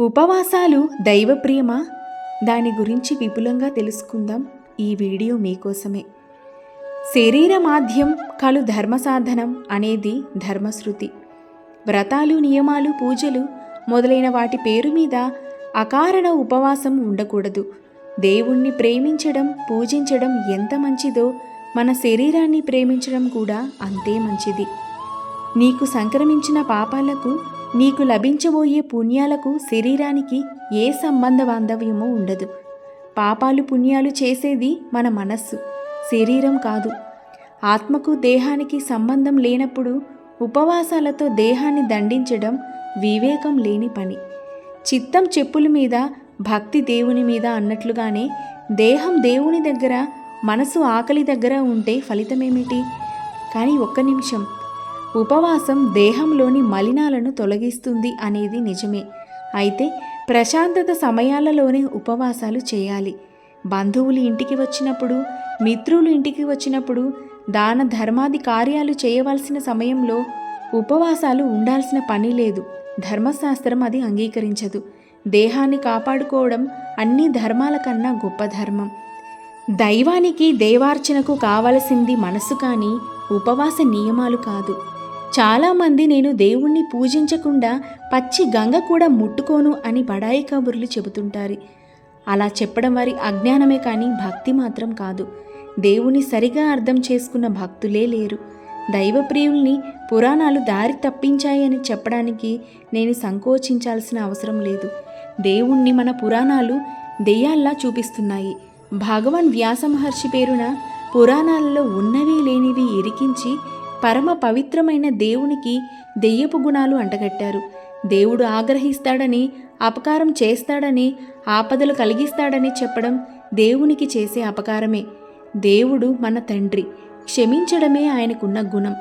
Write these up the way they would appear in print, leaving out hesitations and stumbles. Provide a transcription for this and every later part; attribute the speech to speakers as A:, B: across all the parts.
A: ఉపవాసాలు దైవప్రియమా? దాని గురించి విపులంగా తెలుసుకుందాం. ఈ వీడియో మీకోసమే. శరీరమాధ్యం కలు ధర్మసాధనం అనేది ధర్మశృతి. వ్రతాలు, నియమాలు, పూజలు మొదలైన వాటి పేరు మీద అకారణ ఉపవాసం ఉండకూడదు. దేవుణ్ణి ప్రేమించడం, పూజించడం ఎంత మంచిదో మన శరీరాన్ని ప్రేమించడం కూడా అంతే మంచిది. నీకు సంక్రమించిన పాపాలకు, నీకు లభించబోయే పుణ్యాలకు శరీరానికి ఏ సంబంధ బాంధవ్యమూ ఉండదు. పాపాలు పుణ్యాలు చేసేది మన మనస్సు, శరీరం కాదు. ఆత్మకు దేహానికి సంబంధం లేనప్పుడు ఉపవాసాలతో దేహాన్ని దండించడం వివేకం లేని పని. చిత్తం చెప్పుల మీద, భక్తి దేవుని మీద అన్నట్లుగానే దేహం దేవుని దగ్గర, మనసు ఆకలి దగ్గర ఉంటే ఫలితమేమిటి? కానీ ఒక్క నిమిషం, ఉపవాసం దేహంలోని మలినాలను తొలగిస్తుంది అనేది నిజమే. అయితే ప్రశాంతత సమయాలలోనే ఉపవాసాలు చేయాలి. బంధువులు ఇంటికి వచ్చినప్పుడు, మిత్రులు ఇంటికి వచ్చినప్పుడు, దాన ధర్మాది కార్యాలు చేయవలసిన సమయంలో ఉపవాసాలు ఉండాల్సిన పని లేదు. ధర్మశాస్త్రం అది అంగీకరించదు. దేహాన్ని కాపాడుకోవడం అన్ని ధర్మాల కన్నా గొప్ప ధర్మం. దైవానికి, దేవార్చనకు కావలసింది మనసు కానీ ఉపవాస నియమాలు కాదు. చాలామంది నేను దేవుణ్ణి పూజించకుండా పచ్చి గంగ కూడా ముట్టుకోను అని బడాయి కబుర్లు చెబుతుంటారు. అలా చెప్పడం వారి అజ్ఞానమే కానీ భక్తి మాత్రం కాదు. దేవుని సరిగా అర్థం చేసుకున్న భక్తులే లేరు. దైవప్రియుల్ని పురాణాలు దారి తప్పించాయని చెప్పడానికి నేను సంకోచించాల్సిన అవసరం లేదు. దేవుణ్ణి మన పురాణాలు దెయ్యాల్లా చూపిస్తున్నాయి. భగవాన్ వ్యాస మహర్షి పేరున పురాణాలలో ఉన్నవి లేనివి ఇరికించి పరమ పవిత్రమైన దేవునికి దెయ్యపు గుణాలు అంటగట్టారు. దేవుడు ఆగ్రహిస్తాడని, అపకారం చేస్తాడని, ఆపదలు కలిగిస్తాడని చెప్పడం దేవునికి చేసే అపకారమే. దేవుడు మన తండ్రి, క్షమించడమే ఆయనకున్న గుణం.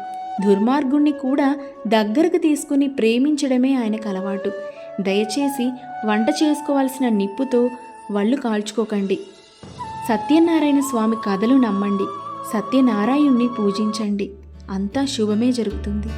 A: దుర్మార్గుణ్ణి కూడా దగ్గరకు తీసుకుని ప్రేమించడమే ఆయనకు అలవాటు. దయచేసి వంట చేసుకోవాల్సిన నిప్పుతో వళ్ళు కాల్చుకోకండి. సత్యనారాయణ స్వామి కథలు నమ్మండి. సత్యనారాయణ్ణి పూజించండి. అంతా శుభమే జరుగుతుంది.